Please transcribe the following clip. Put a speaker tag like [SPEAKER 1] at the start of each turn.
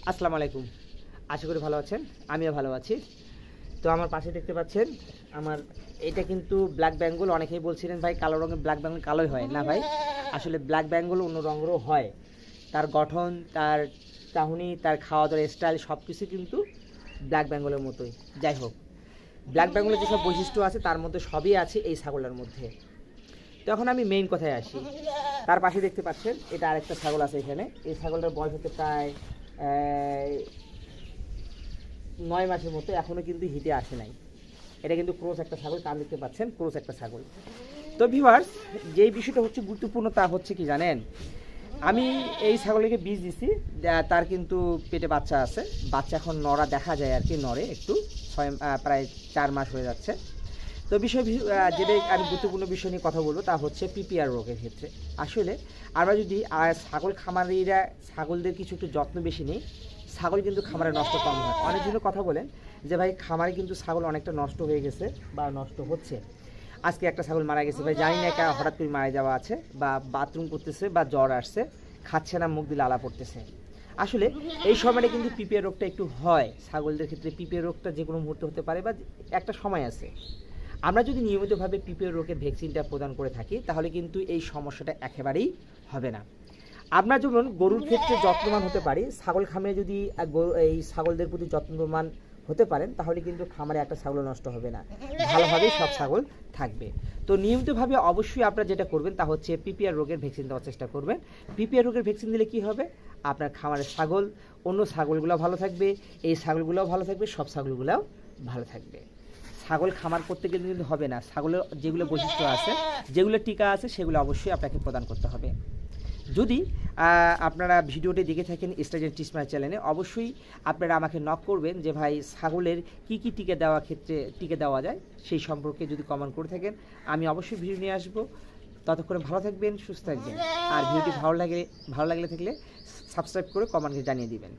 [SPEAKER 1] আসসালামু আলাইকুম। আশা করি ভালো আছেন, আমিও ভালো আছি। তো আমার পাশে দেখতে পাচ্ছেন আমার এটা কিন্তু ব্ল্যাক বেঙ্গল। অনেকেই বলছিলেন ভাই কালো রঙের ব্ল্যাক বেঙ্গল কালোই হয় না ভাই, আসলে ব্ল্যাক বেঙ্গল অন্য রঙেরও হয়। তার গঠন, তার চাহনি, তার খাওয়া দাওয়ার স্টাইল সব কিছু কিন্তু ব্ল্যাক বেঙ্গলের মতোই। যাই হোক, ব্ল্যাক বেঙ্গলের যেসব বৈশিষ্ট্য আছে তার মধ্যে সবই আছে এই ছাগলের মধ্যে। তো এখন আমি মেইন কথায় আসি। তার পাশে দেখতে পাচ্ছেন এটা আরেকটা ছাগল আছে এখানে। এই ছাগলটার বয়স হতে প্রায় 9 মাসের মতো, এখনও কিন্তু হিটে আসে নাই। এটা কিন্তু ক্রোস একটা ছাগল, কান দেখতে পাচ্ছেন, ক্রোস একটা ছাগল। তো ভিউয়ার্স, যেই বিষয়টা হচ্ছে গুরুত্বপূর্ণ তা হচ্ছে কি জানেন, আমি এই ছাগলকে বীজ দিছি, তার কিন্তু পেটে বাচ্চা আছে। বাচ্চা এখন নড়া দেখা যায় আর কি, নড়ে একটু, প্রায় 4 মাস হয়ে যাচ্ছে। তো যেটা আমি গুরুত্বপূর্ণ বিষয় নিয়ে কথা বলবো তা হচ্ছে পিপিআর রোগের ক্ষেত্রে। আসলে আমরা যদি ছাগল খামারিরা ছাগলদের কিছু একটু যত্ন বেশি নেই, ছাগল কিন্তু খামারে নষ্ট কম হয়। অনেকজনের কথা বলেন যে ভাই খামারে কিন্তু ছাগল অনেকটা নষ্ট হয়ে গেছে বা নষ্ট হচ্ছে। আজকে একটা ছাগল মারা গেছে ভাই, জানি না হঠাৎ করে মারা যাওয়া আছে, বা বাথরুম করতেছে, বা জ্বর আসছে, খাচ্ছে না, মুখ দিয়ে লালা পড়তেছে। আসলে এই সময়টা কিন্তু পিপিআর রোগটা একটু হয় ছাগলদের ক্ষেত্রে। পিপিআর রোগটা যে কোনো মুহূর্তে হতে পারে, বা একটা সময় আছে। আমরা যদি নিয়মিতভাবে পিপিআর রোগের ভ্যাকসিনটা প্রদান করে থাকি তাহলে কিন্তু এই সমস্যাটা একেবারেই হবে না। আমরা যেমন গরুর ক্ষেত্রে যত্নবান হতে পারি, ছাগল খামারে যদি এই ছাগলদের প্রতি যত্নবান হতে পারেন তাহলে কিন্তু খামারে একটা ছাগল নষ্ট হবে না, ভালোভাবেই সব ছাগল থাকবে। তো নিয়মিতভাবে অবশ্যই আপনারা যেটা করবেন তা হচ্ছে পিপিআর রোগের ভ্যাকসিন দেওয়ার চেষ্টা করবেন। পিপিআর রোগের ভ্যাকসিন দিলে কি হবে, আপনার খামারের ছাগল, অন্য ছাগলগুলো ভালো থাকবে, এই ছাগলগুলোও ভালো থাকবে, সব ছাগলগুলোও ভালো থাকবে। ছাগল খামার করতে গেলে কিন্তু হবে না, ছাগলের যেগুলো বৈশিষ্ট্য আছে, যেগুলো টিকা আছে, সেগুলো অবশ্যই আপনাকে প্রদান করতে হবে। যদি আপনারা ভিডিওটি দেখে থাকেন স্টাইল টিসমাই চ্যানেলে, অবশ্যই আপনারা আমাকে নক করবেন যে ভাই ছাগলের কি কি টিকা দেওয়া যায় সেই সম্পর্কে যদি কমেন্ট করে থাকেন, আমি অবশ্যই ভিডিও নিয়ে আসবো। ততক্ষণে ভালো থাকবেন, সুস্থ থাকবেন। আর ভিডিওটি ভালো লাগলে থাকলে সাবস্ক্রাইব করে কমেন্টে জানিয়ে দিবেন।